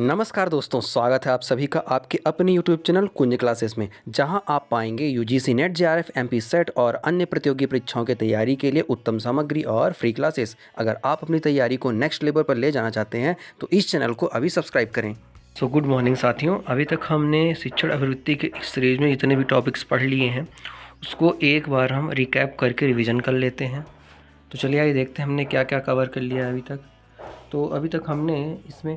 नमस्कार दोस्तों, स्वागत है आप सभी का आपके अपने YouTube चैनल कुंज क्लासेस में, जहां आप पाएंगे UGC net, JRF, MP set और अन्य प्रतियोगी परीक्षाओं की तैयारी के लिए उत्तम सामग्री और फ्री क्लासेस। अगर आप अपनी तैयारी को नेक्स्ट लेवल पर ले जाना चाहते हैं तो इस चैनल को अभी सब्सक्राइब करें। सो गुड मॉर्निंग साथियों, अभी तक हमने शिक्षण अभिवृत्ति के इस सीरीज में जितने भी टॉपिक्स पढ़ लिए हैं उसको एक बार हम रिकैप करके रिविज़न कर लेते हैं। तो चलिए आइए देखते हैं हमने क्या क्या कवर कर लिया है अभी तक। तो अभी तक हमने इसमें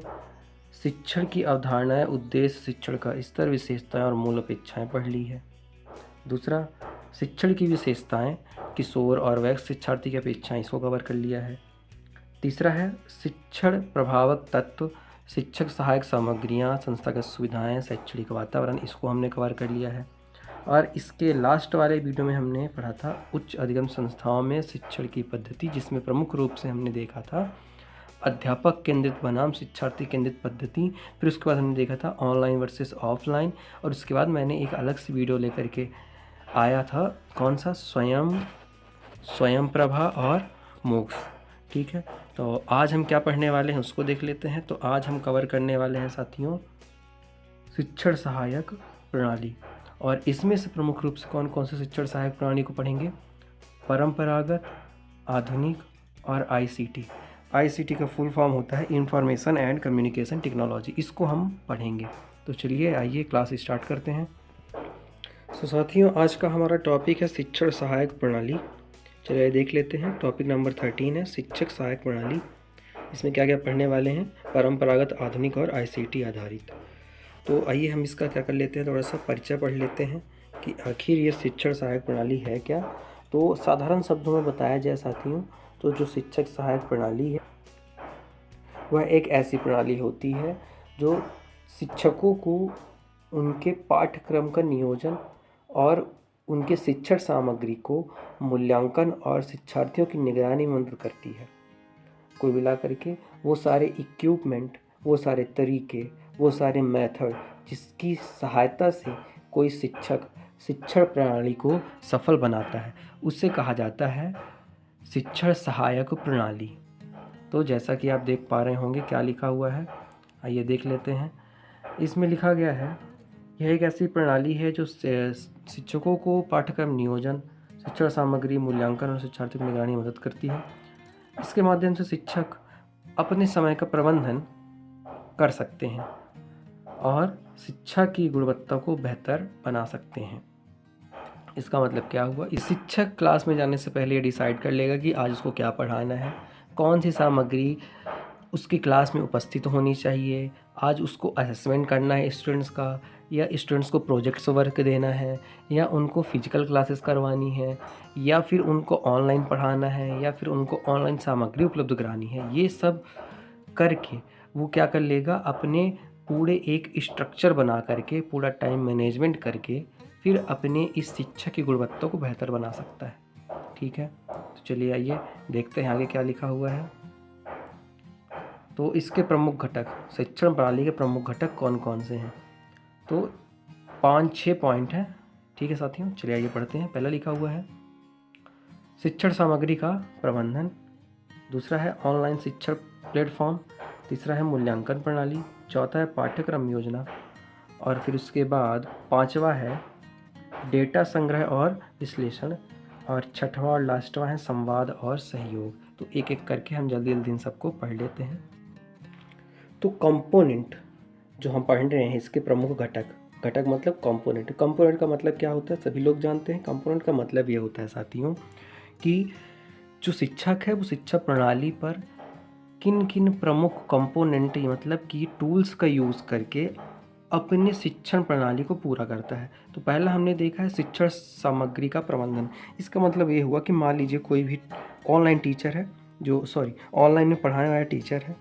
शिक्षण की अवधारणाएं, उद्देश्य, शिक्षण का स्तर, विशेषताएं और मूल अपेक्षाएं पढ़ ली है। दूसरा, शिक्षण की विशेषताएं, किशोर और वयस्क शिक्षार्थी की अपेक्षाएं, इसको कवर कर लिया है। तीसरा है शिक्षण प्रभावक तत्व, शिक्षक सहायक सामग्रियां, संस्थागत सुविधाएं, शैक्षणिक वातावरण, इसको हमने कवर कर लिया है। और इसके लास्ट वाले वीडियो में हमने पढ़ा था उच्च अधिगम संस्थाओं में शिक्षण की पद्धति, जिसमें प्रमुख रूप से हमने देखा था अध्यापक केंद्रित बनाम शिक्षार्थी केंद्रित पद्धति। फिर उसके बाद हमने देखा था ऑनलाइन वर्सेस ऑफलाइन, और उसके बाद मैंने एक अलग से वीडियो लेकर के आया था, कौन सा, स्वयं प्रभा और मोक्ष। ठीक है, तो आज हम क्या पढ़ने वाले हैं उसको देख लेते हैं। तो आज हम कवर करने वाले हैं साथियों शिक्षण सहायक प्रणाली, और इसमें से प्रमुख रूप से कौन कौन से शिक्षण सहायक प्रणाली को पढ़ेंगे, परंपरागत, आधुनिक और आईसीटी। आईसीटी का फुल फॉर्म होता है इंफॉर्मेशन एंड कम्युनिकेशन टेक्नोलॉजी, इसको हम पढ़ेंगे। तो चलिए आइए क्लास स्टार्ट करते हैं। तो साथियों, आज का हमारा टॉपिक है शिक्षण सहायक प्रणाली। चलिए देख लेते हैं। टॉपिक नंबर 13 है शिक्षक सहायक प्रणाली। इसमें क्या क्या पढ़ने वाले हैं, परंपरागत, आधुनिक और आईसीटी आधारित। तो आइए हम इसका क्या कर लेते हैं, थोड़ा सा परिचय पढ़ लेते हैं कि आखिर ये शिक्षण सहायक प्रणाली है क्या। तो साधारण शब्दों में बताया जाए साथियों, तो जो शिक्षक सहायक प्रणाली है वह एक ऐसी प्रणाली होती है जो शिक्षकों को उनके पाठ्यक्रम का नियोजन और उनके शिक्षण सामग्री को मूल्यांकन और शिक्षार्थियों की निगरानी में मदद करती है। कुल मिला करके वो सारे इक्विपमेंट, वो सारे तरीके, वो सारे मेथड जिसकी सहायता से कोई शिक्षक शिक्षण प्रणाली को सफल बनाता है, उससे कहा जाता है शिक्षण सहायक प्रणाली। तो जैसा कि आप देख पा रहे होंगे क्या लिखा हुआ है, आइए देख लेते हैं। इसमें लिखा गया है यह एक ऐसी प्रणाली है जो शिक्षकों को पाठ्यक्रम नियोजन, शिक्षण सामग्री, मूल्यांकन और शिक्षार्थियों की निगरानी में मदद करती है। इसके माध्यम से शिक्षक अपने समय का प्रबंधन कर सकते हैं और शिक्षा की गुणवत्ता को बेहतर बना सकते हैं। इसका मतलब क्या हुआ, इस शिक्षक क्लास में जाने से पहले ये डिसाइड कर लेगा कि आज उसको क्या पढ़ाना है, कौन सी सामग्री उसकी क्लास में उपस्थित होनी चाहिए, आज उसको असेसमेंट करना है स्टूडेंट्स का, या स्टूडेंट्स को प्रोजेक्ट्स वर्क देना है, या उनको फिजिकल क्लासेस करवानी है, या फिर उनको ऑनलाइन पढ़ाना है, या फिर उनको ऑनलाइन सामग्री उपलब्ध करानी है। ये सब करके वो क्या कर लेगा, अपने पूरे एक स्ट्रक्चर बना करके, पूरा टाइम मैनेजमेंट करके फिर अपने इस शिक्षा की गुणवत्ता को बेहतर बना सकता है। ठीक है, तो चलिए आइए देखते हैं आगे क्या लिखा हुआ है। तो इसके प्रमुख घटक, शिक्षण प्रणाली के प्रमुख घटक कौन कौन से हैं, तो 5-6 पॉइंट हैं। ठीक है साथियों, चलिए आइए पढ़ते हैं। पहला लिखा हुआ है शिक्षण सामग्री का प्रबंधन, दूसरा है ऑनलाइन शिक्षण प्लेटफॉर्म, तीसरा है मूल्यांकन प्रणाली, चौथा है पाठ्यक्रम योजना, और फिर उसके बाद 5वां है डेटा संग्रह और विश्लेषण, और छठवां और लास्टवां है संवाद और सहयोग। तो एक एक करके हम जल्दी जल्दी इन सबको पढ़ लेते हैं। तो कंपोनेंट जो हम पढ़ रहे हैं, इसके प्रमुख घटक, घटक मतलब कंपोनेंट। कंपोनेंट का मतलब क्या होता है, सभी लोग जानते हैं। कंपोनेंट का मतलब ये होता है साथियों कि जो शिक्षक है वो शिक्षा प्रणाली पर किन किन प्रमुख कंपोनेंट, मतलब कि टूल्स का यूज़ करके अपने शिक्षण प्रणाली को पूरा करता है। तो पहला हमने देखा है शिक्षण सामग्री का प्रबंधन। इसका मतलब ये हुआ कि मान लीजिए कोई भी ऑनलाइन टीचर है, ऑनलाइन में पढ़ाने वाला टीचर है,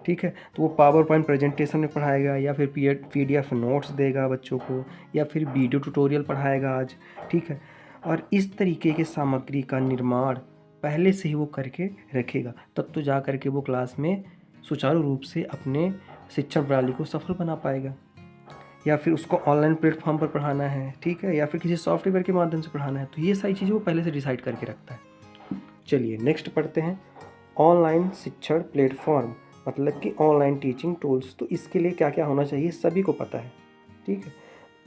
ठीक है, तो वो पावर पॉइंट प्रेजेंटेशन में पढ़ाएगा, या फिर PDF नोट्स देगा बच्चों को, या फिर वीडियो ट्यूटोरियल पढ़ाएगा आज। ठीक है, और इस तरीके के सामग्री का निर्माण पहले से ही वो करके रखेगा, तब तो जा करके वो क्लास में सुचारू रूप से अपने शिक्षण प्रणाली को सफल बना पाएगा। या फिर उसको ऑनलाइन प्लेटफॉर्म पर पढ़ाना है, ठीक है, या फिर किसी सॉफ्टवेयर के माध्यम से पढ़ाना है, तो ये सारी चीज़ें वो पहले से डिसाइड करके रखता है। चलिए नेक्स्ट पढ़ते हैं, ऑनलाइन शिक्षण प्लेटफॉर्म मतलब कि ऑनलाइन टीचिंग टूल्स। तो इसके लिए क्या क्या होना चाहिए सभी को पता है, ठीक है।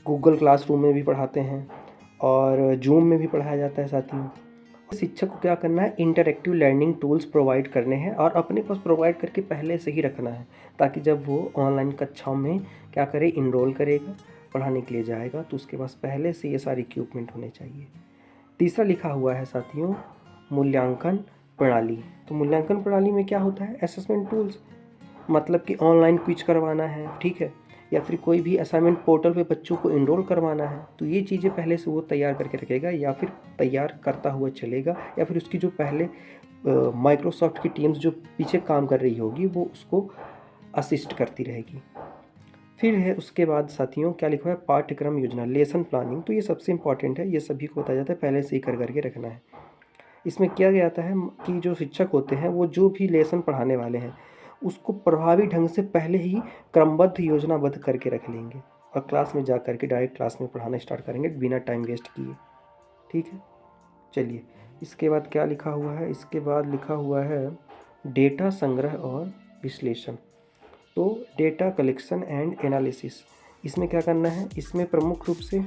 गूगल क्लासरूम में भी पढ़ाते हैं और जूम में भी पढ़ाया जाता है साथियों। शिक्षक को क्या करना है, इंटरैक्टिव लर्निंग टूल्स प्रोवाइड करने हैं और अपने पास प्रोवाइड करके पहले से ही रखना है, ताकि जब वो ऑनलाइन कक्षाओं में क्या करे, इनरोल करेगा, पढ़ाने के लिए जाएगा, तो उसके पास पहले से ये सारे इक्विपमेंट होने चाहिए। तीसरा लिखा हुआ है साथियों, मूल्यांकन प्रणाली। तो मूल्यांकन प्रणाली में क्या होता है, असेसमेंट टूल्स, मतलब कि ऑनलाइन क्विज करवाना है, ठीक है, या फिर कोई भी असाइनमेंट पोर्टल पे बच्चों को इनरोल करवाना है, तो ये चीज़ें पहले से वो तैयार करके रखेगा, या फिर तैयार करता हुआ चलेगा, या फिर उसकी जो पहले माइक्रोसॉफ्ट की टीम्स जो पीछे काम कर रही होगी वो उसको असिस्ट करती रहेगी। फिर है उसके बाद साथियों क्या लिखा है, पाठ्यक्रम योजना, लेसन प्लानिंग। तो ये सबसे इंपॉर्टेंट है, ये सभी को बताया जाता है, पहले से ही कर करके रखना है। इसमें क्या जाता है कि जो शिक्षक होते हैं वो जो भी लेसन पढ़ाने वाले हैं उसको प्रभावी ढंग से पहले ही क्रमबद्ध योजनाबद्ध करके रख लेंगे और क्लास में जा करके डायरेक्ट क्लास में पढ़ाना स्टार्ट करेंगे बिना टाइम वेस्ट किए, ठीक है। चलिए इसके बाद क्या लिखा हुआ है, इसके बाद लिखा हुआ है डेटा संग्रह और विश्लेषण। तो डेटा कलेक्शन एंड एनालिसिस, इसमें क्या करना है, इसमें प्रमुख रूप से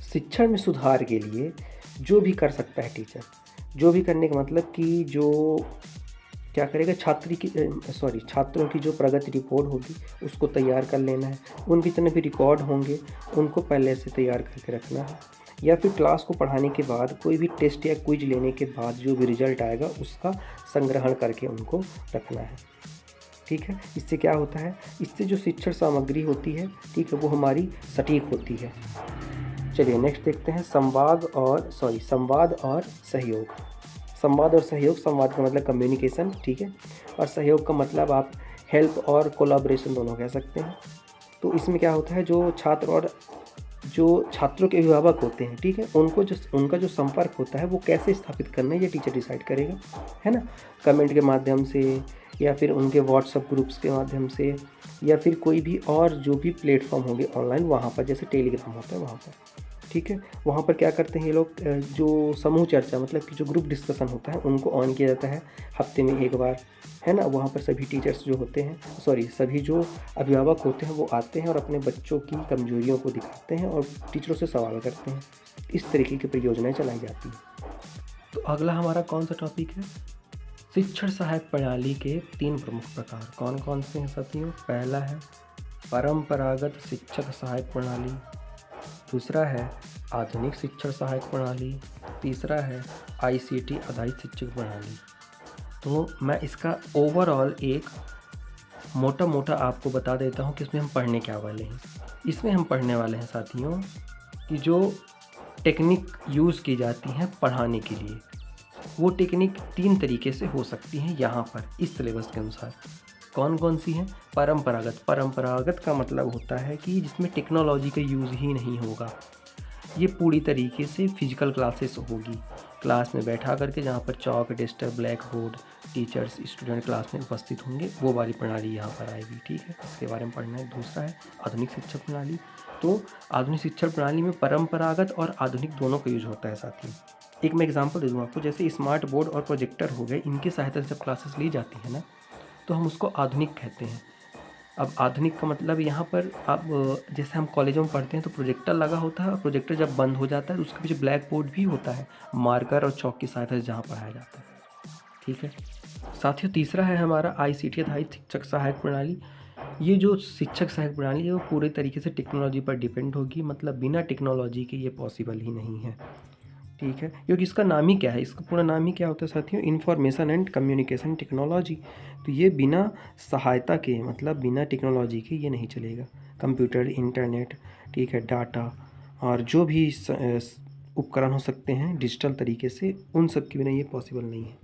शिक्षण में सुधार के लिए जो भी कर सकता है टीचर, जो भी करने का मतलब कि जो क्या करेगा, छात्रों की जो प्रगति रिपोर्ट होगी उसको तैयार कर लेना है, उन जितने भी रिकॉर्ड होंगे उनको पहले से तैयार करके रखना है, या फिर क्लास को पढ़ाने के बाद कोई भी टेस्ट या क्विज लेने के बाद जो भी रिजल्ट आएगा उसका संग्रहण करके उनको रखना है, ठीक है। इससे क्या होता है, इससे जो शिक्षण सामग्री होती है, ठीक है, वो हमारी सटीक होती है। चलिए नेक्स्ट देखते हैं, संवाद और सहयोग। संवाद और सहयोग, संवाद का मतलब कम्युनिकेशन, ठीक है, और सहयोग का मतलब आप हेल्प और कोलाब्रेशन दोनों कह सकते हैं। तो इसमें क्या होता है, जो छात्र और जो छात्रों के अभिभावक होते हैं, ठीक है, उनका जो संपर्क होता है वो कैसे स्थापित करना है ये टीचर डिसाइड करेगा, है ना। कमेंट के माध्यम से, या फिर उनके व्हाट्सएप ग्रुप्स के माध्यम से, या फिर कोई भी और जो भी प्लेटफॉर्म होंगे ऑनलाइन वहाँ पर, जैसे टेलीग्राम होता है वहाँ पर, ठीक है। वहाँ पर क्या करते हैं ये लोग, जो समूह चर्चा मतलब कि जो ग्रुप डिस्कशन होता है उनको ऑन किया जाता है हफ्ते में एक बार, है ना। वहाँ पर सभी टीचर्स जो होते हैं, सभी जो अभिभावक होते हैं वो आते हैं और अपने बच्चों की कमजोरियों को दिखाते हैं और टीचरों से सवाल करते हैं। इस तरीके की परियोजनाएं चलाई जाती हैं। तो अगला हमारा कौन सा टॉपिक है, शिक्षण सहायक प्रणाली के 3 प्रमुख प्रकार कौन कौन से हैं साथियों। पहला है परंपरागत शिक्षक सहायक प्रणाली, दूसरा है आधुनिक शिक्षण सहायक प्रणाली, तीसरा है आईसीटी आधारित शिक्षक प्रणाली। तो मैं इसका ओवरऑल एक मोटा मोटा आपको बता देता हूँ कि इसमें हम पढ़ने क्या वाले हैं। इसमें हम पढ़ने वाले हैं साथियों कि जो टेक्निक यूज़ की जाती हैं पढ़ाने के लिए, वो टेक्निक 3 तरीके से हो सकती हैं यहाँ पर इस सिलेबस के अनुसार। कौन कौन सी हैं, परंपरागत का मतलब होता है कि जिसमें टेक्नोलॉजी का यूज़ ही नहीं होगा, ये पूरी तरीके से फिजिकल क्लासेस होगी, क्लास में बैठा करके जहाँ पर chalk duster blackboard teachers student class में उपस्थित होंगे, वो वाली प्रणाली यहाँ पर आएगी, ठीक है। इसके बारे में पढ़ना है। दूसरा है आधुनिक शिक्षण प्रणाली। तो आधुनिक शिक्षण प्रणाली में परंपरागत और आधुनिक दोनों का यूज होता है साथ ही। एक मैं एग्जांपल दे दूँ आपको, जैसे स्मार्ट बोर्ड और प्रोजेक्टर हो गए, इनकी सहायता से जब क्लासेस ली जाती है ना तो हम उसको आधुनिक कहते हैं। अब आधुनिक का मतलब यहाँ पर आप जैसे हम कॉलेजों में पढ़ते हैं तो प्रोजेक्टर लगा होता है और प्रोजेक्टर जब बंद हो जाता है तो उसके पीछे ब्लैक बोर्ड भी होता है, मार्कर और चौक की सहायता से जहाँ पढ़ाया जाता है, ठीक है। साथियों तीसरा है हमारा आईसीटी आधारित शिक्षक सहायक प्रणाली। ये जो शिक्षक सहायक प्रणाली है वो पूरे तरीके से टेक्नोलॉजी पर डिपेंड होगी, मतलब बिना टेक्नोलॉजी के ये पॉसिबल ही नहीं है, ठीक है। क्योंकि इसका नाम ही क्या है, इसका पूरा नाम ही क्या होता है साथियों, इंफॉर्मेशन एंड कम्युनिकेशन टेक्नोलॉजी। तो ये बिना सहायता के मतलब बिना टेक्नोलॉजी के ये नहीं चलेगा। कंप्यूटर, इंटरनेट, ठीक है, डाटा और जो भी उपकरण हो सकते हैं डिजिटल तरीके से, उन सब के बिना ये पॉसिबल नहीं है।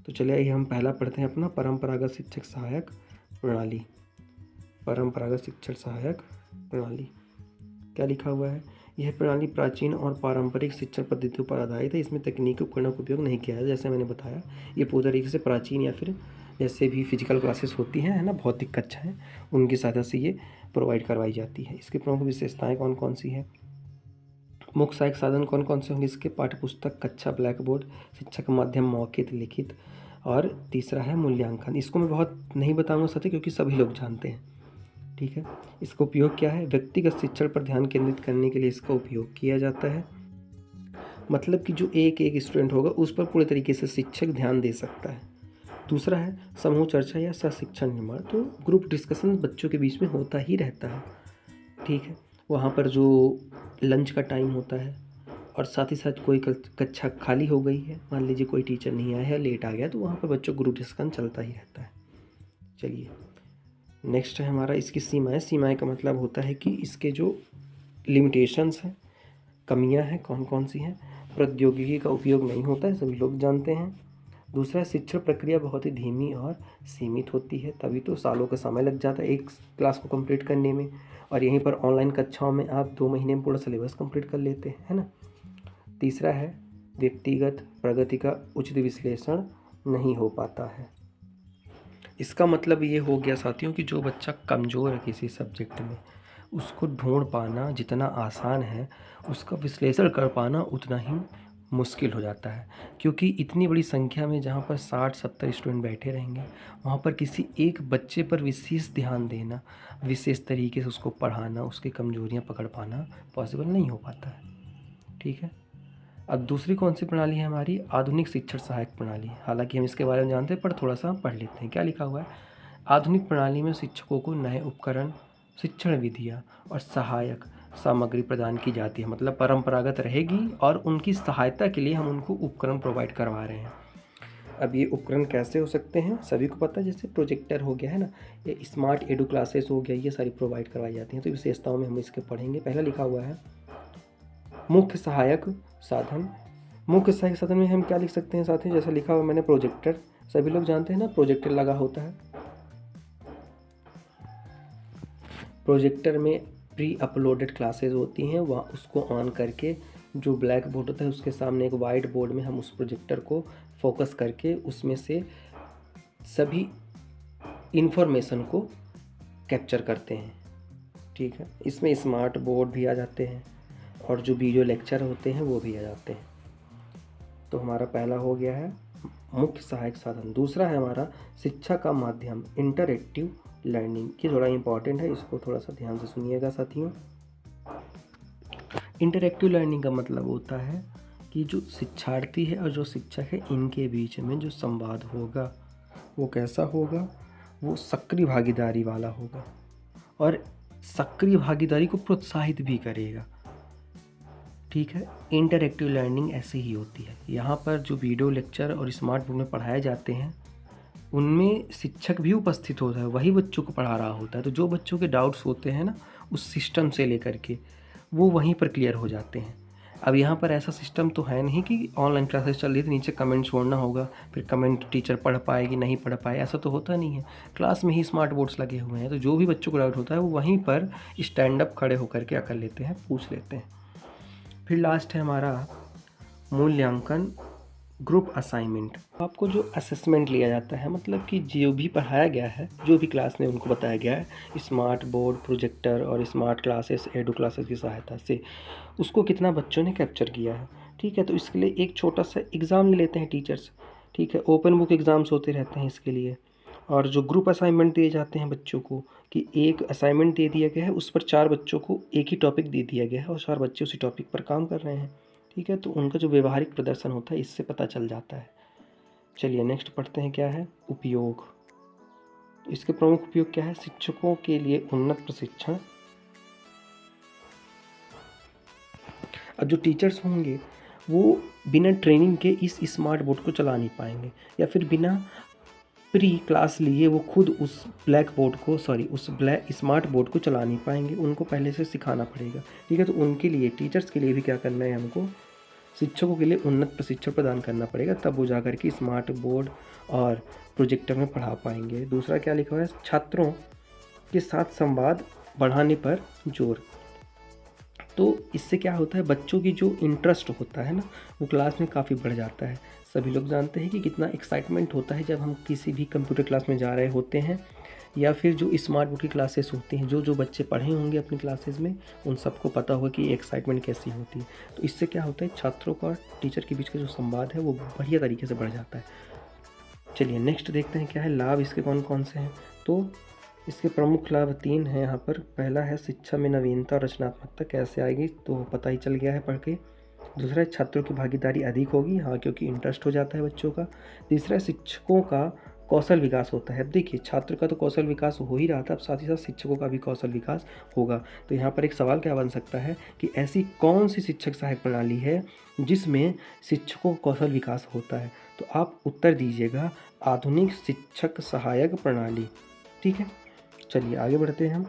तो चलिए हम पहला पढ़ते हैं अपना परंपरागत शिक्षक सहायक प्रणाली। परंपरागत शिक्षण सहायक प्रणाली क्या लिखा हुआ है, यह प्रणाली प्राचीन और पारंपरिक शिक्षण पद्धतियों पर आधारित है। इसमें तकनीकी उपकरणों का उपयोग नहीं किया है, जैसे मैंने बताया ये पूरी तरीके से प्राचीन या फिर जैसे भी फिजिकल क्लासेस होती हैं, है ना, भौतिक कक्षाएं, उनकी सहायता से ये प्रोवाइड करवाई जाती है। इसकी प्रमुख विशेषताएं कौन कौन सी हैं, मुख्य सहायक साधन कौन कौन से होंगे इसके, पाठ्यपुस्तक, कक्षा, ब्लैक बोर्ड, शिक्षा का माध्यम मौखिक लिखित, और तीसरा है मूल्यांकन। इसको मैं बहुत नहीं बताऊंगा साथी, क्योंकि सभी लोग जानते हैं। ठीक है, इसका उपयोग क्या है? व्यक्तिगत शिक्षण पर ध्यान केंद्रित करने के लिए इसका उपयोग किया जाता है। मतलब कि जो एक एक स्टूडेंट होगा उस पर पूरे तरीके से शिक्षक ध्यान दे सकता है। दूसरा है समूह चर्चा या सह शिक्षण निर्माण। तो ग्रुप डिस्कशन बच्चों के बीच में होता ही रहता है। ठीक है, वहाँ पर जो लंच का टाइम होता है और साथ ही साथ कोई कक्षा खाली हो गई है, मान लीजिए कोई टीचर नहीं आया है, लेट आ गया, तो वहाँ पर बच्चों ग्रुप डिस्कशन चलता ही रहता है। चलिए नेक्स्ट है हमारा इसकी सीमाएं। सीमाएं का मतलब होता है कि इसके जो लिमिटेशंस हैं, कमियां हैं, कौन कौन सी हैं। प्रौद्योगिकी का उपयोग नहीं होता है, सभी लोग जानते हैं। दूसरा, शिक्षण प्रक्रिया बहुत ही धीमी और सीमित होती है, तभी तो सालों का समय लग जाता है एक क्लास को कंप्लीट करने में, और यहीं पर ऑनलाइन कक्षाओं में आप 2 महीने में पूरा सिलेबस कंप्लीट कर लेते हैं, है ना। तीसरा है व्यक्तिगत प्रगति का उचित विश्लेषण नहीं हो पाता है। इसका मतलब ये हो गया साथियों कि जो बच्चा कमज़ोर है किसी सब्जेक्ट में, उसको ढूंढ पाना जितना आसान है, उसका विश्लेषण कर पाना उतना ही मुश्किल हो जाता है। क्योंकि इतनी बड़ी संख्या में जहाँ पर 60-70 स्टूडेंट बैठे रहेंगे, वहाँ पर किसी एक बच्चे पर विशेष ध्यान देना, विशेष तरीके से उसको पढ़ाना, उसकी कमजोरियाँ पकड़ पाना पॉसिबल नहीं हो पाता है। ठीक है, अब दूसरी कौन सी प्रणाली है हमारी? आधुनिक शिक्षण सहायक प्रणाली। हालांकि हम इसके बारे में जानते हैं, पर थोड़ा सा पढ़ लेते हैं। क्या लिखा हुआ है? आधुनिक प्रणाली में शिक्षकों को नए उपकरण, शिक्षण विधियाँ और सहायक सामग्री प्रदान की जाती है। मतलब परंपरागत रहेगी और उनकी सहायता के लिए हम उनको उपकरण प्रोवाइड करवा रहे हैं। अब ये उपकरण कैसे हो सकते हैं? सभी को पता है, जैसे प्रोजेक्टर हो गया है ना, ये स्मार्ट एडू क्लासेस हो गया, ये सारी प्रोवाइड करवाई जाती हैं। तो विशेषताओं में हम इसके पढ़ेंगे। पहला लिखा हुआ है मुख्य सहायक साधन। मुख्य सहायक साधन में हम क्या लिख सकते हैं साथियों? जैसा लिखा हुआ मैंने प्रोजेक्टर, सभी लोग जानते हैं ना, प्रोजेक्टर लगा होता है। प्रोजेक्टर में प्री अपलोडेड क्लासेस होती हैं, वहाँ उसको ऑन करके जो ब्लैक बोर्ड होता है उसके सामने एक वाइट बोर्ड में हम उस प्रोजेक्टर को फोकस करके उसमें से सभी इंफॉर्मेशन को कैप्चर करते हैं। ठीक है, इसमें स्मार्ट बोर्ड भी आ जाते हैं और जो वीडियो लेक्चर होते हैं वो भी आ जाते हैं। तो हमारा पहला हो गया है मुख्य सहायक साधन। दूसरा है हमारा शिक्षा का माध्यम, इंटरएक्टिव लर्निंग। ये थोड़ा इंपॉर्टेंट है, इसको थोड़ा सा ध्यान से सुनिएगा साथियों। इंटरएक्टिव लर्निंग का मतलब होता है कि जो शिक्षार्थी है और जो शिक्षक है, इनके बीच में जो संवाद होगा वो कैसा होगा? वो सक्रिय भागीदारी वाला होगा और सक्रिय भागीदारी को प्रोत्साहित भी करेगा। ठीक है, इंटरएक्टिव लर्निंग ऐसे ही होती है। यहाँ पर जो वीडियो लेक्चर और स्मार्ट बोर्ड में पढ़ाए जाते हैं, उनमें शिक्षक भी उपस्थित होता है, वही बच्चों को पढ़ा रहा होता है। तो जो बच्चों के डाउट्स होते हैं ना, उस सिस्टम से लेकर के वो वहीं पर क्लियर हो जाते हैं। अब यहाँ पर ऐसा सिस्टम तो है नहीं कि ऑनलाइन क्लासेस चल रही थी, नीचे कमेंट छोड़ना होगा, फिर कमेंट टीचर पढ़ पाएगी नहीं पढ़ पाए, ऐसा तो होता नहीं है। क्लास में ही स्मार्ट बोर्ड्स लगे हुए हैं, तो जो भी बच्चों को डाउट होता है वो वहीं पर स्टैंड अप खड़े होकर के कर लेते हैं, पूछ लेते हैं। फिर लास्ट है हमारा मूल्यांकन, ग्रुप असाइनमेंट। आपको जो असेसमेंट लिया जाता है, मतलब कि जो भी पढ़ाया गया है, जो भी क्लास में उनको बताया गया है स्मार्ट बोर्ड, प्रोजेक्टर और स्मार्ट क्लासेस, एडू क्लासेस की सहायता से, उसको कितना बच्चों ने कैप्चर किया है। ठीक है, तो इसके लिए एक छोटा सा एग्ज़ाम ले लेते हैं टीचर्स। ठीक है, ओपन बुक एग्ज़ाम्स होते रहते हैं इसके लिए। और जो ग्रुप असाइनमेंट दिए जाते हैं बच्चों को, कि एक असाइनमेंट दे दिया गया है, उस पर 4 बच्चों को एक ही टॉपिक दे दिया गया है और 4 बच्चे उसी टॉपिक पर काम कर रहे हैं। ठीक है, तो उनका जो व्यवहारिक प्रदर्शन होता है इससे पता चल जाता है। चलिए नेक्स्ट पढ़ते हैं, क्या है उपयोग। इसके प्रमुख उपयोग क्या है? शिक्षकों के लिए उन्नत प्रशिक्षण। अब जो टीचर्स होंगे वो बिना ट्रेनिंग के इस स्मार्ट बोर्ड को चला नहीं पाएंगे, या फिर बिना प्री क्लास लिए वो खुद उस ब्लैक बोर्ड को उस स्मार्ट बोर्ड को चला नहीं पाएंगे, उनको पहले से सिखाना पड़ेगा। ठीक है, तो उनके लिए, टीचर्स के लिए भी क्या करना है हमको? शिक्षकों के लिए उन्नत प्रशिक्षण प्रदान करना पड़ेगा, तब वो जाकर के स्मार्ट बोर्ड और प्रोजेक्टर में पढ़ा पाएंगे। दूसरा क्या लिखा हुआ है? छात्रों के साथ संवाद बढ़ाने पर जोर। तो इससे क्या होता है, बच्चों की जो इंटरेस्ट होता है ना, वो क्लास में काफ़ी बढ़ जाता है। सभी लोग जानते हैं कि कितना एक्साइटमेंट होता है जब हम किसी भी कंप्यूटर क्लास में जा रहे होते हैं, या फिर जो स्मार्ट बोर्ड की क्लासेस होती हैं, जो जो बच्चे पढ़े होंगे अपनी क्लासेस में, उन सबको पता होगा कि एक्साइटमेंट कैसी होती है। तो इससे क्या होता है, छात्रों का और टीचर के बीच का जो संवाद है वो बढ़िया तरीके से बढ़ जाता है। चलिए नेक्स्ट देखते हैं क्या है लाभ इसके कौन कौन से हैं। तो इसके प्रमुख लाभ 3 हैं यहाँ पर। पहला है शिक्षा में नवीनता और रचनात्मकता कैसे आएगी, तो पता ही चल गया है पढ़ के। दूसरा है छात्रों की भागीदारी अधिक होगी, हाँ क्योंकि इंटरेस्ट हो जाता है बच्चों का। तीसरा है शिक्षकों का कौशल विकास होता है। अब देखिए छात्र का तो कौशल विकास हो ही रहा था, अब साथ ही साथ शिक्षकों का भी कौशल विकास होगा। तो यहाँ पर एक सवाल क्या बन सकता है कि ऐसी कौन सी शिक्षक सहायक प्रणाली है जिसमें शिक्षकों का कौशल विकास होता है। तो आप उत्तर दीजिएगा आधुनिक शिक्षक सहायक प्रणाली। ठीक है, चलिए आगे बढ़ते हैं हम।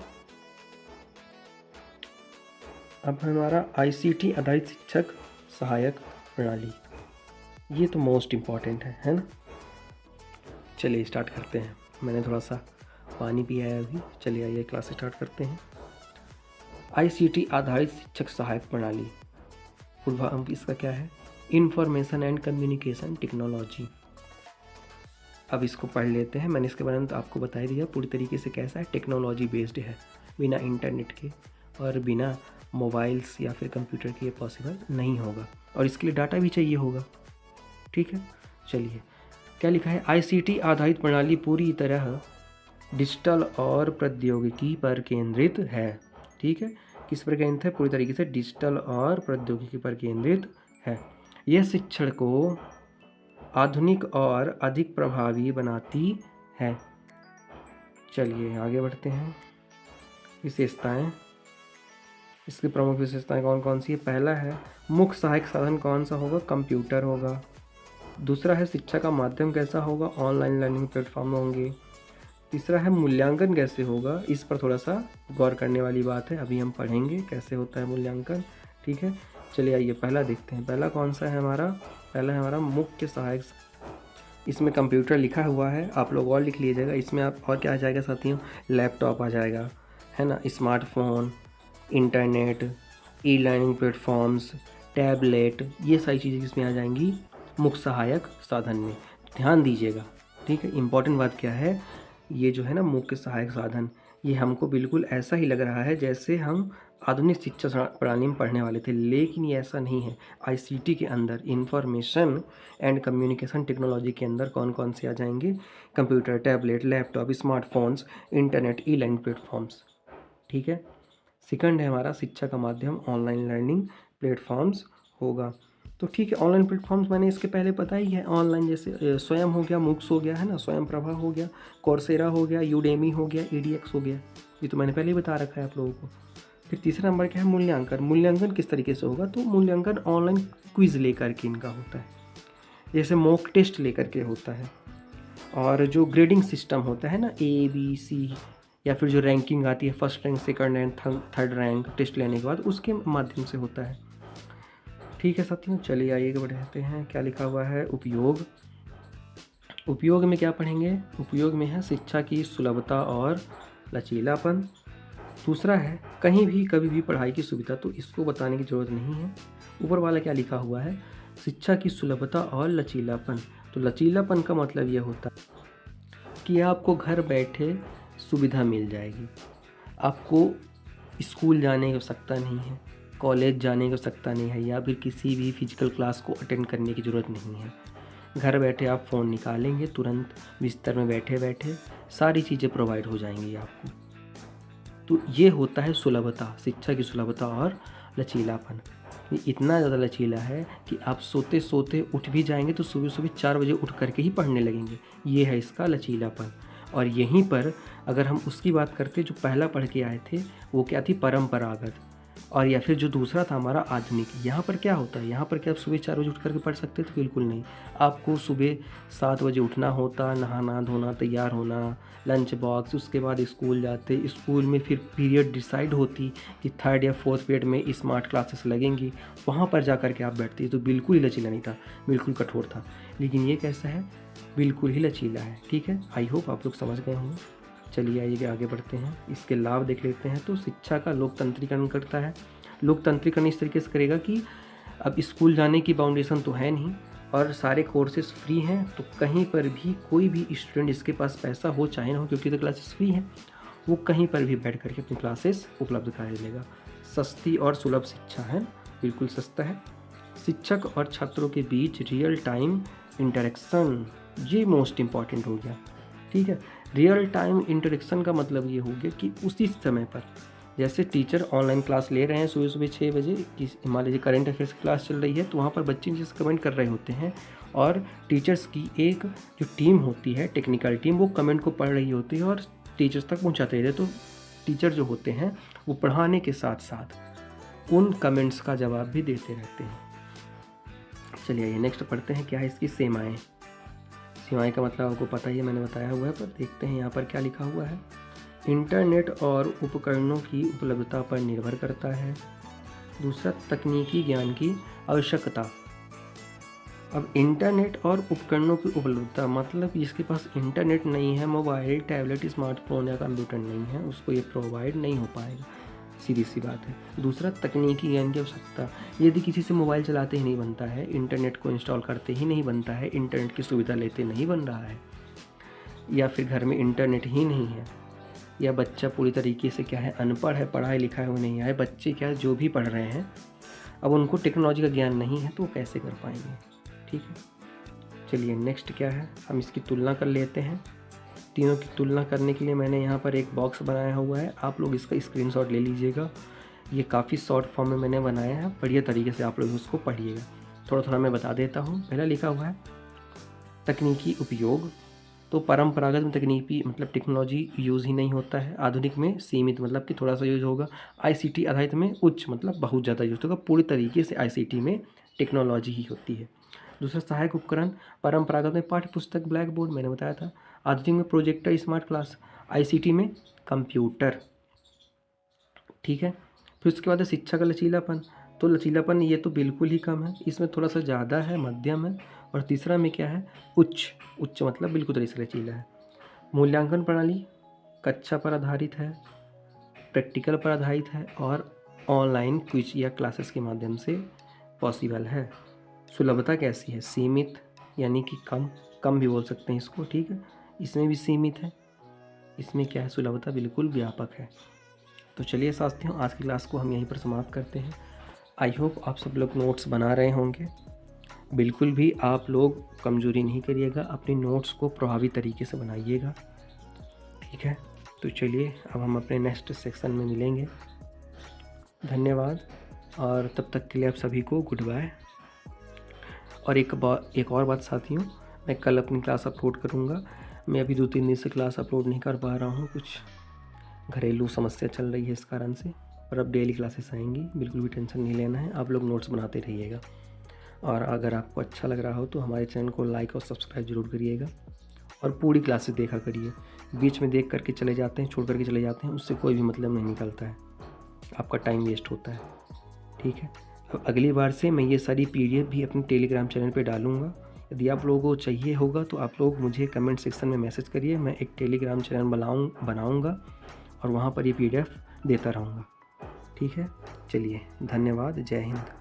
अब हमारा ICT आधारित शिक्षक सहायक प्रणाली, ये तो मोस्ट इम्पॉर्टेंट है ना। चलिए स्टार्ट करते हैं। मैंने थोड़ा सा पानी पिया है अभी। चलिए आइए क्लास स्टार्ट करते हैं। ICT आधारित शिक्षक सहायक प्रणाली, पूर्वांक इसका क्या है, इंफॉर्मेशन एंड कम्युनिकेशन टेक्नोलॉजी। अब इसको पढ़ लेते हैं। मैंने इसके बारे में तो आपको बता ही दिया पूरी तरीके से कैसा है, टेक्नोलॉजी बेस्ड है, बिना इंटरनेट के और बिना मोबाइल्स या फिर कंप्यूटर के ये पॉसिबल नहीं होगा, और इसके लिए डाटा भी चाहिए होगा। ठीक है, चलिए क्या लिखा है, ICT आधारित प्रणाली पूरी तरह डिजिटल और प्रौद्योगिकी पर केंद्रित है। ठीक है, किस पर केंद्रित है, पूरी तरीके से डिजिटल और प्रौद्योगिकी पर केंद्रित है। यह शिक्षण को आधुनिक और अधिक प्रभावी बनाती है। चलिए आगे बढ़ते हैं। विशेषताएं, इसकी प्रमुख विशेषताएं कौन कौन सी है। पहला है मुख्य सहायक साधन कौन सा होगा, कंप्यूटर होगा। दूसरा है शिक्षा का माध्यम कैसा होगा, ऑनलाइन लर्निंग प्लेटफॉर्म होंगे। तीसरा है मूल्यांकन कैसे होगा, इस पर थोड़ा सा गौर करने वाली बात है, अभी हम पढ़ेंगे कैसे होता है मूल्यांकन। ठीक है, चलिए आइए पहला देखते हैं। पहला कौन सा है हमारा, पहला है हमारा मुख्य सहायक। इसमें कंप्यूटर लिखा हुआ है, आप लोग और लिख लीजिएगा। इसमें आप और क्या आ जाएगा साथियों, लैपटॉप आ जाएगा, है ना, smartphone, internet, e learning platforms, tablet, ये सारी चीज़ें इसमें आ जाएंगी मुख्य सहायक साधन में। ध्यान दीजिएगा, ठीक है। इम्पॉर्टेंट बात क्या है, ये जो है ना मुख्य सहायक साधन, ये हमको बिल्कुल ऐसा ही लग रहा है जैसे हम आधुनिक शिक्षा प्रणाली में पढ़ने वाले थे, लेकिन ये ऐसा नहीं है। ICT के अंदर इंफॉर्मेशन एंड कम्युनिकेशन टेक्नोलॉजी के अंदर कौन कौन से आ जाएंगे, computer, tablet, laptop, smartphones, internet, e learning platforms. ठीक है, सेकंड है हमारा शिक्षा का माध्यम ऑनलाइन लर्निंग प्लेटफॉर्म्स होगा। तो ठीक है, ऑनलाइन प्लेटफॉर्म्स मैंने इसके पहले पता ही है, ऑनलाइन जैसे स्वयं हो गया, मूक्स हो गया, है ना, स्वयं प्रभा हो गया, कोर्सेरा हो गया, यूडेमी हो गया, EDX हो गया, ये तो मैंने पहले ही बता रखा है आप लोगों को। फिर तीसरा नंबर क्या है, मूल्यांकन। मूल्यांकन किस तरीके से होगा, तो मूल्यांकन ऑनलाइन क्विज लेकर के इनका होता है, जैसे मॉक टेस्ट लेकर के होता है, और जो ग्रेडिंग सिस्टम होता है ना, ABC, या फिर जो रैंकिंग आती है, first rank, second rank, third rank, test लेने के बाद उसके माध्यम से होता है। ठीक है साथियों, चलिए आइए बढ़ते हैं। क्या लिखा हुआ है, उपयोग। उपयोग में क्या पढ़ेंगे, उपयोग में है शिक्षा की सुलभता और लचीलापन। दूसरा है कहीं भी कभी भी पढ़ाई की सुविधा, तो इसको बताने की ज़रूरत नहीं है। ऊपर वाला क्या लिखा हुआ है, शिक्षा की सुलभता और लचीलापन। तो लचीलापन का मतलब यह होता है कि आपको घर बैठे सुविधा मिल जाएगी, आपको स्कूल जाने की आवश्यकता नहीं है, कॉलेज जाने की आवश्यकता नहीं है, या फिर किसी भी फिजिकल क्लास को अटेंड करने की ज़रूरत नहीं है। घर बैठे आप फ़ोन निकालेंगे, तुरंत बिस्तर में बैठे बैठे सारी चीज़ें प्रोवाइड हो जाएंगी आपको। तो ये होता है सुलभता, शिक्षा की सुलभता और लचीलापन। ये इतना ज़्यादा लचीला है कि आप सोते सोते उठ भी जाएंगे तो सुबह सुबह 4 बजे उठ करके ही पढ़ने लगेंगे। ये है इसका लचीलापन। और यहीं पर अगर हम उसकी बात करते जो पहला पढ़ के आए थे, वो क्या थी, परंपरागत, और या फिर जो दूसरा था हमारा आधुनिक। यहाँ पर क्या होता है, यहाँ पर क्या आप सुबह 4 बजे उठ करके पढ़ सकते थे, बिल्कुल नहीं। आपको सुबह 7 बजे उठना होता, नहाना धोना, तैयार होना, लंच बॉक्स, उसके बाद स्कूल जाते, स्कूल में फिर पीरियड डिसाइड होती कि 3rd या 4th पीरियड में स्मार्ट क्लासेस लगेंगी, वहाँ पर जा कर के आप बैठते। तो बिल्कुल ही लचीला नहीं था, बिल्कुल कठोर था। लेकिन ये कैसा है, बिल्कुल ही लचीला है। ठीक है, आई होप आप लोग समझ गए होंगे। चलिए आइए आगे बढ़ते हैं, इसके लाभ देख लेते हैं। तो शिक्षा का लोकतंत्रीकरण करता है। लोकतंत्रीकरण इस तरीके से करेगा कि अब स्कूल जाने की बाउंडेशन तो है नहीं, और सारे कोर्सेज फ्री हैं, तो कहीं पर भी कोई भी स्टूडेंट जिसके पास पैसा हो चाहे ना हो, क्योंकि तो क्लासेस फ्री हैं, वो कहीं पर भी बैठ करके अपनी क्लासेस उपलब्ध करा लेगा। सस्ती और सुलभ शिक्षा है, बिल्कुल सस्ता है। शिक्षक और छात्रों के बीच रियल टाइम इंटरेक्शन, ये मोस्ट इम्पॉर्टेंट हो गया, ठीक है। रियल टाइम इंटरेक्शन का मतलब ये हो गया कि उसी समय पर, जैसे टीचर ऑनलाइन क्लास ले रहे हैं सुबह सुबह 6 बजे, मान लीजिए करंट अफेयर्स की क्लास चल रही है, तो वहाँ पर बच्चे जैसे कमेंट कर रहे होते हैं और टीचर्स की एक जो टीम होती है, टेक्निकल टीम, वो कमेंट को पढ़ रही होती है और टीचर्स तक पहुँचाते रहते। तो टीचर जो होते हैं वो पढ़ाने के साथ साथ उन कमेंट्स का जवाब भी देते रहते हैं। चलिए आइए नेक्स्ट पढ़ते हैं, क्या है इसकी सेमाएँ। सेवाएँ का मतलब आपको पता ही है, मैंने बताया हुआ है, पर देखते हैं यहाँ पर क्या लिखा हुआ है। इंटरनेट और उपकरणों की उपलब्धता पर निर्भर करता है। दूसरा, तकनीकी ज्ञान की आवश्यकता। अब इंटरनेट और उपकरणों की उपलब्धता मतलब जिसके पास इंटरनेट नहीं है, मोबाइल, टैबलेट, स्मार्टफोन या कंप्यूटर नहीं है, उसको ये प्रोवाइड नहीं हो पाएगा, सीधी सी बात है। दूसरा, तकनीकी ज्ञान की आवश्यकता। यदि किसी से मोबाइल चलाते ही नहीं बनता है, इंटरनेट को इंस्टॉल करते ही नहीं बनता है, इंटरनेट की सुविधा लेते नहीं बन रहा है, या फिर घर में इंटरनेट ही नहीं है, या बच्चा पूरी तरीके से क्या है अनपढ़ है, पढ़ाई लिखाई वो नहीं आए, बच्चे क्या जो भी पढ़ रहे हैं अब उनको टेक्नोलॉजी का ज्ञान नहीं है तो वो कैसे कर पाएंगे, ठीक है। चलिए नेक्स्ट क्या है, हम इसकी तुलना कर लेते हैं। तीनों की तुलना करने के लिए मैंने यहाँ पर एक बॉक्स बनाया हुआ है, आप लोग इसका स्क्रीनशॉट ले लीजिएगा। ये काफ़ी शॉर्ट फॉर्म में मैंने बनाया है, बढ़िया तरीके से आप लोग उसको पढ़िएगा। थोड़ा थोड़ा मैं बता देता हूँ। पहला लिखा हुआ है तकनीकी उपयोग, तो परंपरागत में तकनीकी मतलब टेक्नोलॉजी यूज़ ही नहीं होता है, आधुनिक में सीमित मतलब कि थोड़ा सा यूज़ होगा, आईसीटी आधारित में उच्च मतलब बहुत ज़्यादा यूज़ होगा, पूरी तरीके से आईसीटी में टेक्नोलॉजी ही होती है। दूसरा, सहायक उपकरण, परंपरागत में पाठ्य पुस्तक, ब्लैक बोर्ड, मैंने बताया था। आधुनिक में प्रोजेक्टर, स्मार्ट क्लास। आईसीटी में कंप्यूटर, ठीक है। फिर उसके बाद है शिक्षा का लचीलापन, तो लचीलापन ये तो बिल्कुल ही कम है, इसमें थोड़ा सा ज़्यादा है, मध्यम है। और तीसरा में क्या है, उच्च, उच्च मतलब बिल्कुल तरीके से लचीला है। मूल्यांकन प्रणाली कक्षा पर आधारित है, प्रैक्टिकल पर आधारित है और ऑनलाइन क्विज या क्लासेस के माध्यम से पॉसिबल है। सुलभता कैसी है, सीमित यानी कि कम, कम भी बोल सकते हैं इसको, ठीक है। इसमें भी सीमित है, इसमें क्या है सुलभता बिल्कुल व्यापक है। तो चलिए साथियों, आज की क्लास को हम यहीं पर समाप्त करते हैं। आई होप आप सब लोग नोट्स बना रहे होंगे। बिल्कुल भी आप लोग कमज़ोरी नहीं करिएगा, अपने नोट्स को प्रभावी तरीके से बनाइएगा, ठीक है। तो चलिए अब हम अपने नेक्स्ट सेक्शन में मिलेंगे। धन्यवाद और तब तक के लिए आप सभी को गुड बाय। और एक और बात साथियों, मैं कल अपनी क्लास अपलोड करूँगा। मैं अभी 2-3 दिन से क्लास अपलोड नहीं कर पा रहा हूँ, कुछ घरेलू समस्या चल रही है इस कारण से, पर अब डेली क्लासेस आएंगी, बिल्कुल भी टेंशन नहीं लेना है। आप लोग नोट्स बनाते रहिएगा और अगर आपको अच्छा लग रहा हो तो हमारे चैनल को लाइक और सब्सक्राइब जरूर करिएगा और पूरी क्लासेस देखा करिए। बीच में देख करके चले जाते हैं, छोड़ करके चले जाते हैं, उससे कोई भी मतलब नहीं निकलता है, आपका टाइम वेस्ट होता है, ठीक है। अब अगली बार से मैं ये सारी पीडीएफ भी अपने टेलीग्राम चैनल पे डालूँगा। यदि आप लोगों को चाहिए होगा तो आप लोग मुझे कमेंट सेक्शन में मैसेज करिए, मैं एक टेलीग्राम चैनल बनाऊँगा और वहाँ पर ये पीडीएफ देता रहूँगा, ठीक है। चलिए धन्यवाद, जय हिंद।